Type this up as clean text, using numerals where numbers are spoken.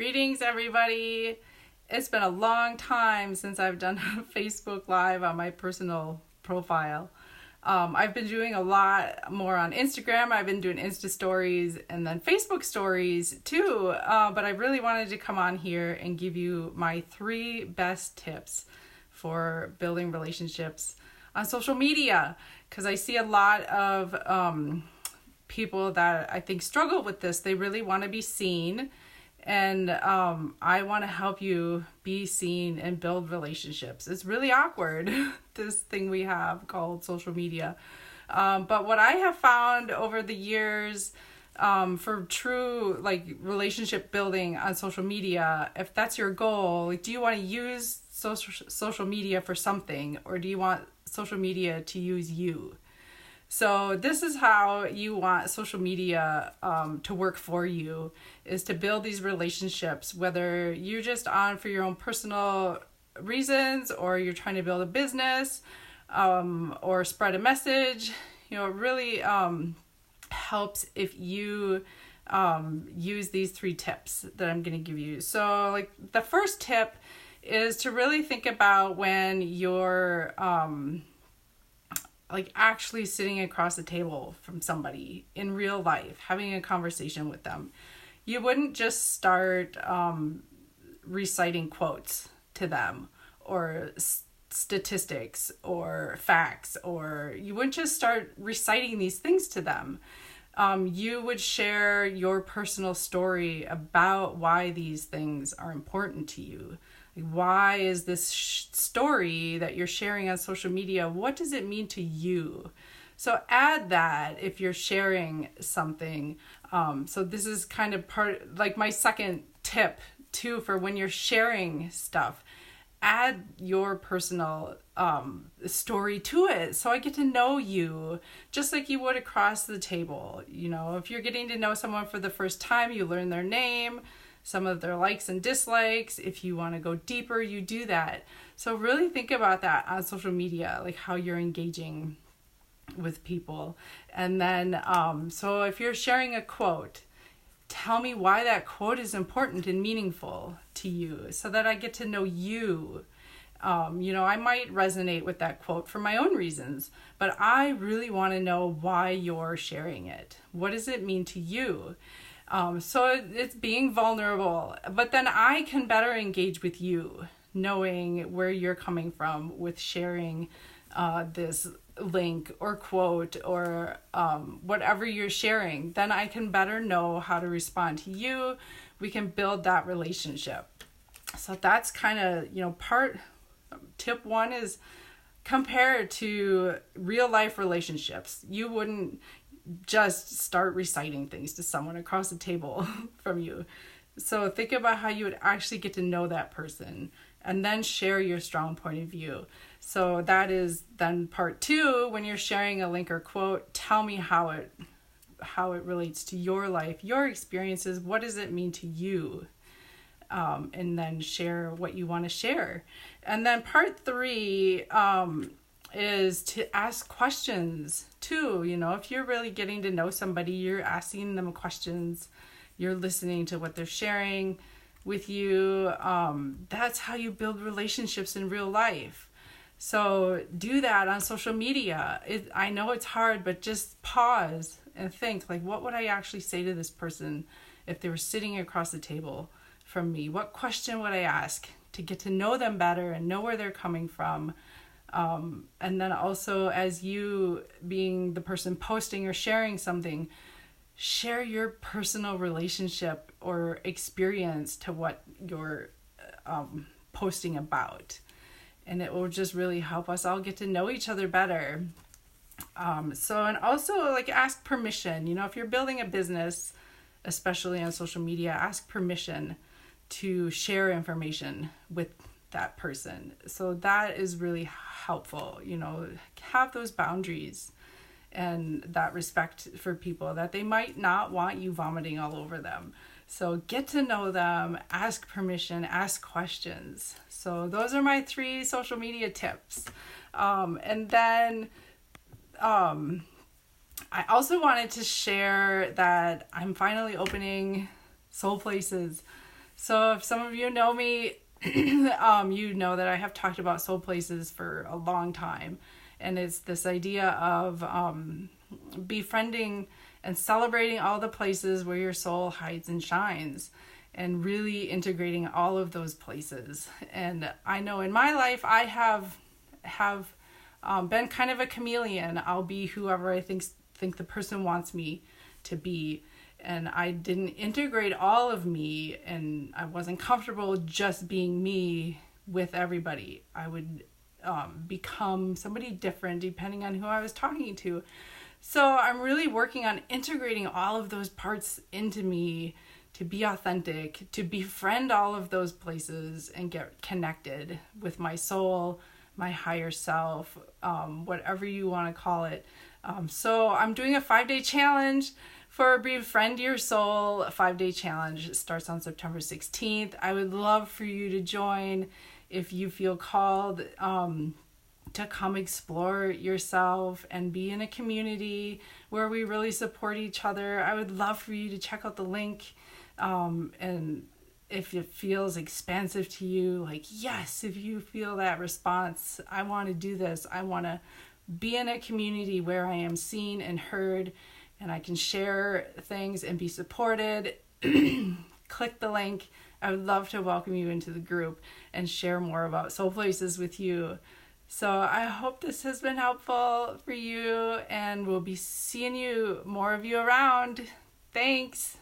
Greetings, everybody. It's been a long time since I've done a Facebook Live on my personal profile. I've been doing a lot more on Instagram. I've been doing Insta stories and then Facebook stories too. But I really wanted to come on here and give you my 3 best tips for building relationships on social media, because I see a lot of people that I think struggle with this. They really want to be seen, and I want to help you be seen and build relationships. It's really awkward, this thing we have called social media. But what I have found over the years for true relationship building on social media, if that's your goal, do you want to use social media for something, or do you want social media to use you? So this is how you want social media to work for you, is to build these relationships, whether you're just on for your own personal reasons, or you're trying to build a business or spread a message. It really helps if you use these 3 tips that I'm going to give you. So the first tip is to really think about when you're actually sitting across the table from somebody in real life, having a conversation with them. You wouldn't just start reciting quotes to them, or statistics or facts, or you wouldn't just start reciting these things to them. You would share your personal story about why these things are important to you. Why is this story that you're sharing on social media, what does it mean to you? So add that if you're sharing something. So this is kind of my second tip too, for when you're sharing stuff. Add your personal story to it, so I get to know you just like you would across the table. If you're getting to know someone for the first time, you learn their name, some of their likes and dislikes. If you want to go deeper, you do that. So really think about that on social media, how you're engaging with people. And then, so if you're sharing a quote, tell me why that quote is important and meaningful to you, so that I get to know you. I might resonate with that quote for my own reasons, but I really want to know why you're sharing it. What does it mean to you? So it's being vulnerable, but then I can better engage with you, knowing where you're coming from with sharing this link or quote or whatever you're sharing. Then I can better know how to respond to you. We can build that relationship. So that's kind of, tip 1 is compare to real life relationships. You wouldn't just start reciting things to someone across the table from you. So think about how you would actually get to know that person, and then share your strong point of view. So that is then part 2. When you're sharing a link or quote, tell me how it relates to your life, your experiences. What does it mean to you? And then share what you want to share. And then part 3 is to ask questions too. If you're really getting to know somebody, you're asking them questions, you're listening to what they're sharing with you. That's how you build relationships in real life. So do that on social media. I know it's hard, but just pause and think, what would I actually say to this person if they were sitting across the table from me? What question would I ask to get to know them better and know where they're coming from? And then also, as you being the person posting or sharing something, share your personal relationship or experience to what you're posting about. And it will just really help us all get to know each other better. And also ask permission. If you're building a business, especially on social media, ask permission to share information with that person. So that is really helpful. Have those boundaries and that respect for people, that they might not want you vomiting all over them. So get to know them, ask permission, ask questions. So those are my 3 social media tips. And then I also wanted to share that I'm finally opening Soul Places So if some of you know me, you know that I have talked about soul places for a long time. And it's this idea of befriending and celebrating all the places where your soul hides and shines, and really integrating all of those places. And I know in my life I have been kind of a chameleon. I'll be whoever I think the person wants me to be. And I didn't integrate all of me, and I wasn't comfortable just being me with everybody. I would become somebody different depending on who I was talking to. So I'm really working on integrating all of those parts into me to be authentic, to befriend all of those places and get connected with my soul, my higher self, whatever you want to call it. So I'm doing a 5-day challenge for Befriend Your Soul. A 5-day challenge. It starts on September 16th. I would love for you to join if you feel called to come explore yourself and be in a community where we really support each other. I would love for you to check out the link. And if it feels expansive to you, like, yes, if you feel that response, I want to do this. I want to be in a community where I am seen and heard, and I can share things and be supported. Click the link. I would love to welcome you into the group and share more about soul places with you. So I hope this has been helpful for you, and we'll be seeing more of you around. Thanks.